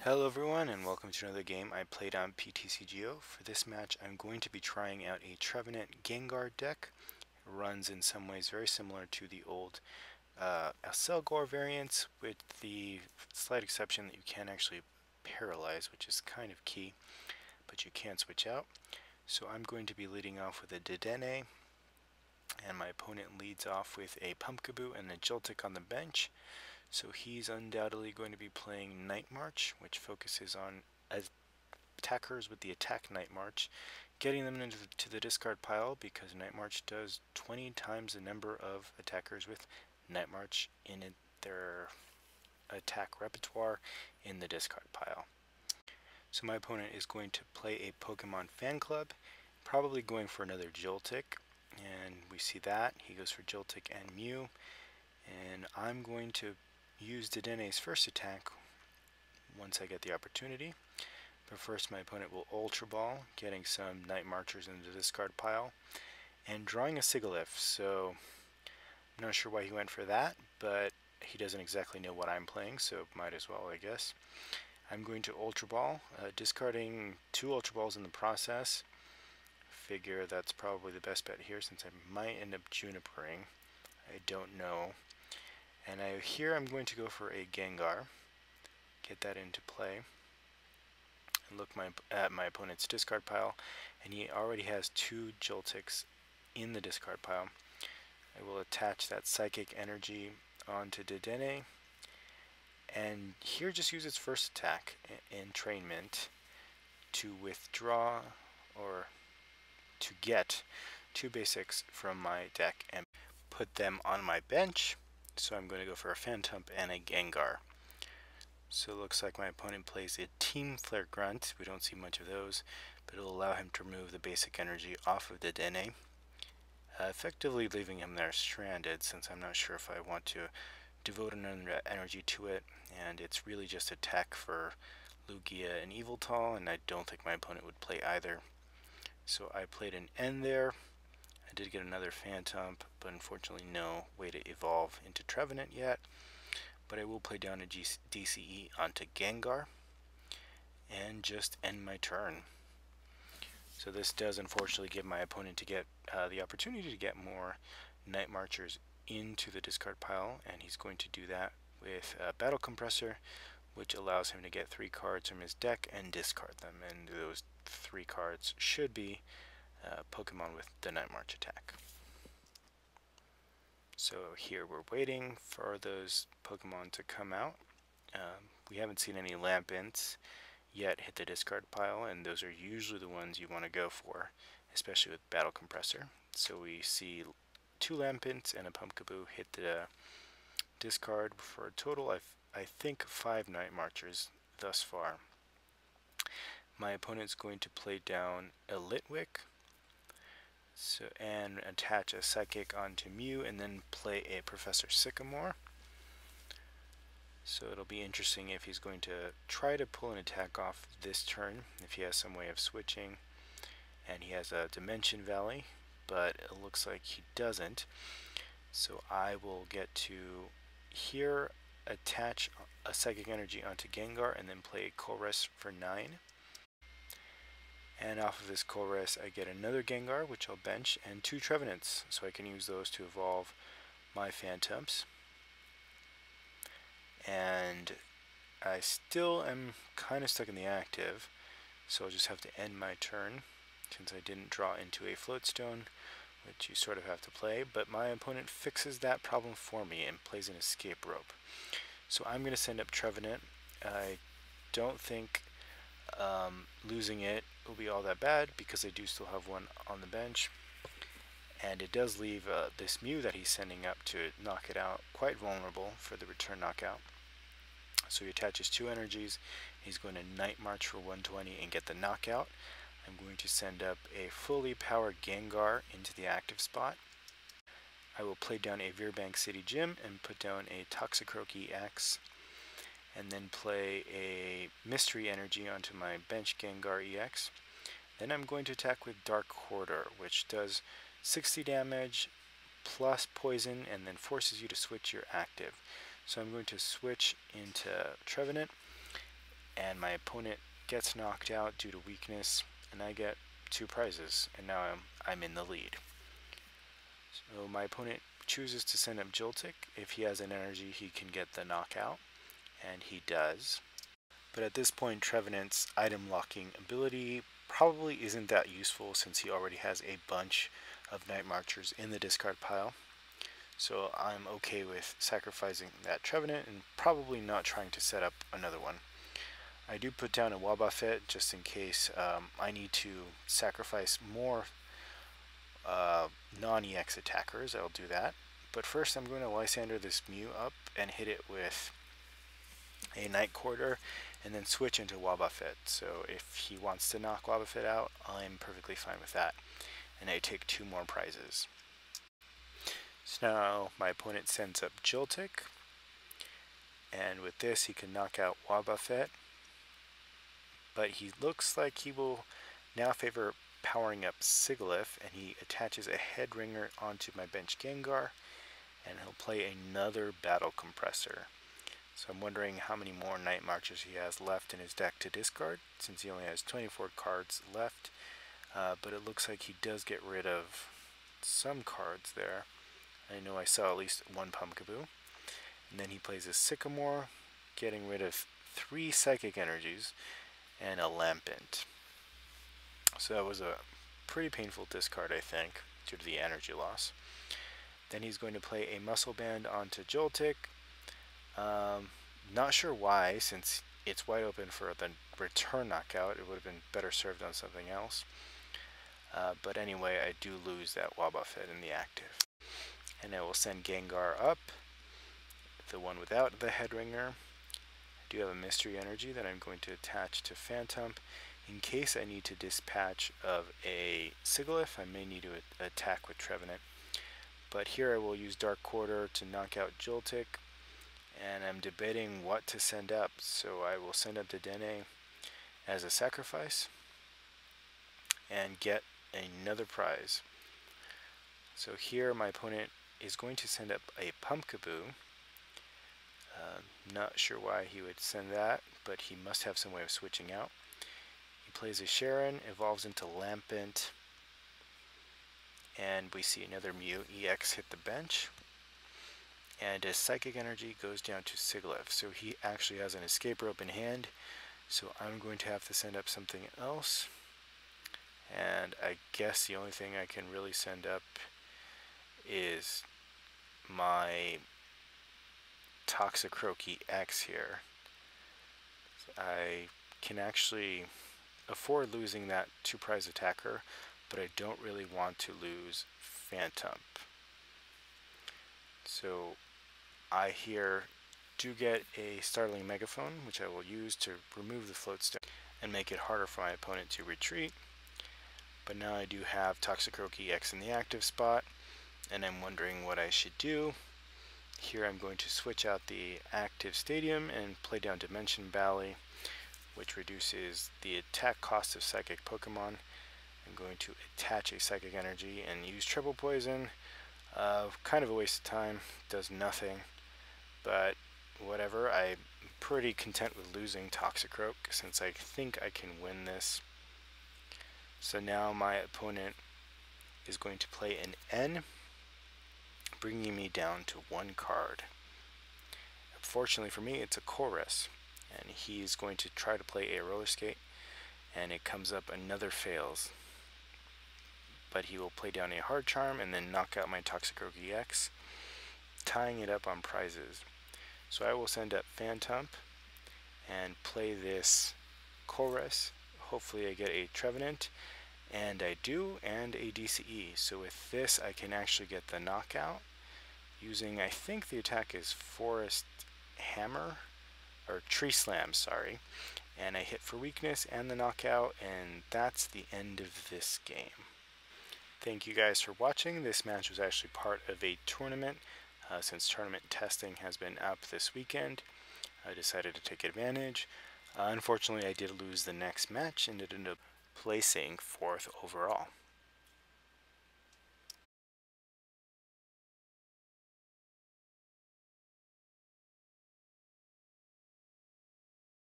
Hello everyone and welcome to another game I played on PTCGO. For this match I'm going to be trying out a Trevenant Gengar deck. It runs in some ways very similar to the old Selgor variants, with the slight exception that you can actually paralyze, which is kind of key, but you can switch out. So I'm going to be leading off with a Dedenne, and my opponent leads off with a Pumpkaboo and a Joltik on the bench. So he's undoubtedly going to be playing Night March, which focuses on attackers with the attack Night March, getting them into the discard pile, because Night March does 20 times the number of attackers with Night March in their attack repertoire in the discard pile. So my opponent is going to play a Pokemon Fan Club, probably going for another Joltik, and we see that. He goes for Joltik and Mew, and I'm going to use Dedenne's first attack once I get the opportunity. But first my opponent will Ultra Ball, getting some Night Marchers into the discard pile, and drawing a Sigilyph. So I'm not sure why he went for that, but he doesn't exactly know what I'm playing, so might as well, I guess. I'm going to Ultra Ball, discarding 2 Ultra Balls in the process. Figure that's probably the best bet here, since I might end up Junipering. I don't know. And here I'm going to go for a Gengar, get that into play, and look at my opponent's discard pile, and he already has 2 Joltiks in the discard pile. I will attach that Psychic Energy onto Dedenne, and here just use its first attack, Entrainment, to withdraw or to get 2 basics from my deck and put them on my bench. So I'm going to go for a Phantump and a Gengar. So it looks like my opponent plays a Team Flare Grunt. We don't see much of those, but it'll allow him to remove the basic energy off of Dedenne, effectively leaving him there stranded, since I'm not sure if I want to devote another energy to it, and it's really just attack for Lugia and Yveltal, and I don't think my opponent would play either. So I played an N there. I did get another Phantump, but unfortunately no way to evolve into Trevenant yet. But I will play down a DCE onto Gengar and just end my turn. So this does unfortunately give my opponent to get the opportunity to get more Night Marchers into the discard pile, and he's going to do that with a Battle Compressor, which allows him to get 3 cards from his deck and discard them, and those 3 cards should be Pokemon with the Night March attack. So here we're waiting for those Pokemon to come out. We haven't seen any Lampents yet hit the discard pile, and those are usually the ones you want to go for, especially with Battle Compressor. So we see 2 Lampents and a Pumpkaboo hit the discard for a total of, I think, 5 Night Marchers thus far. My opponent's going to play down a Litwick, and attach a Psychic onto Mew, and then play a Professor Sycamore. So it'll be interesting if he's going to try to pull an attack off this turn, if he has some way of switching. And he has a Dimension Valley, but it looks like he doesn't. So I will get to here attach a Psychic Energy onto Gengar, and then play a Colress for 9. And off of this Colress I get another Gengar, which I'll bench, and 2 Trevenants, so I can use those to evolve my Phantumps. And I still am kind of stuck in the active, so I'll just have to end my turn, since I didn't draw into a Floatstone, which you sort of have to play, but my opponent fixes that problem for me and plays an Escape Rope. So I'm going to send up Trevenant. I don't think losing it will be all that bad, because I do still have one on the bench, and it does leave this Mew that he's sending up to knock it out quite vulnerable for the return knockout. So he attaches 2 energies. He's going to Night March for 120 and get the knockout. I'm going to send up a fully powered Gengar into the active spot. I will play down a Veerbank City Gym and put down a Toxicroak EX, and then play a Mystery Energy onto my bench Gengar EX. Then I'm going to attack with Dark Hoarder, which does 60 damage plus poison, and then forces you to switch your active. So I'm going to switch into Trevenant, and my opponent gets knocked out due to weakness, and I get 2 prizes, and now I'm in the lead. So my opponent chooses to send up Joltik. If he has an energy, he can get the knockout, and he does. But at this point, Trevenant's item locking ability probably isn't that useful since he already has a bunch of Night Marchers in the discard pile. So I'm okay with sacrificing that Trevenant and probably not trying to set up another one. I do put down a Wobbuffet just in case I need to sacrifice more non-EX attackers. I'll do that. But first I'm going to Lysander this Mew up and hit it with a Night Quarter and then switch into Wobbuffet. So if he wants to knock Wobbuffet out, I'm perfectly fine with that. And I take 2 more prizes. So now my opponent sends up Joltik, and with this he can knock out Wobbuffet, but he looks like he will now favor powering up Sigilyph, and he attaches a Head Ringer onto my bench Gengar, and he'll play another Battle Compressor. So I'm wondering how many more Night Marchers he has left in his deck to discard, since he only has 24 cards left, but it looks like he does get rid of some cards there. I know I saw at least 1 Pumpkaboo. And then he plays a Sycamore, getting rid of 3 Psychic Energies and a Lampent. So that was a pretty painful discard, I think, due to the energy loss. Then he's going to play a Muscle Band onto Joltik. Not sure why, since it's wide open for the return knockout. It would have been better served on something else. But anyway, I do lose that Wobbuffet in the active. And I will send Gengar up, the one without the Head Ringer. I do have a Mystery Energy that I'm going to attach to Phantom. In case I need to dispatch of a Sigilyph, I may need to attack with Trevenant. But here I will use Dark Quarter to knock out Joltik, and I'm debating what to send up. So I will send up Dedenne as a sacrifice and get another prize. So here my opponent is going to send up a Pumpkaboo. Not sure why he would send that, but he must have some way of switching out. He plays a Sharon, evolves into Lampent, and we see another Mew EX hit the bench. And his Psychic Energy goes down to Sigilyph, so he actually has an Escape Rope in hand, so I'm going to have to send up something else. And I guess the only thing I can really send up is my Toxicroaky X here. I can actually afford losing that 2 prize attacker, but I don't really want to lose Phantom. So I here do get a Startling Megaphone, which I will use to remove the float stone and make it harder for my opponent to retreat. But now I do have Toxicroaky X in the active spot, and I'm wondering what I should do. Here I'm going to switch out the active stadium and play down Dimension Valley, which reduces the attack cost of Psychic Pokemon. I'm going to attach a Psychic Energy and use Triple Poison. Kind of a waste of time, does nothing, but whatever. I'm pretty content with losing Toxicroak since I think I can win this. So now my opponent is going to play an N, bringing me down to 1 card. Fortunately for me, it's a Chorus, and he's going to try to play a Roller Skate, and it comes up another fails. But he will play down a Hard Charm and then knock out my Toxicroaky X, tying it up on prizes. So I will send up Phantom and play this Chorus. Hopefully I get a Trevenant, and I do, and a DCE. So with this I can actually get the knockout using, I think the attack is Forest Hammer, or Tree Slam, sorry. And I hit for weakness and the knockout, and that's the end of this game. Thank you guys for watching. This match was actually part of a tournament. Since tournament testing has been up this weekend, I decided to take advantage. Unfortunately, I did lose the next match and ended up placing 4th overall.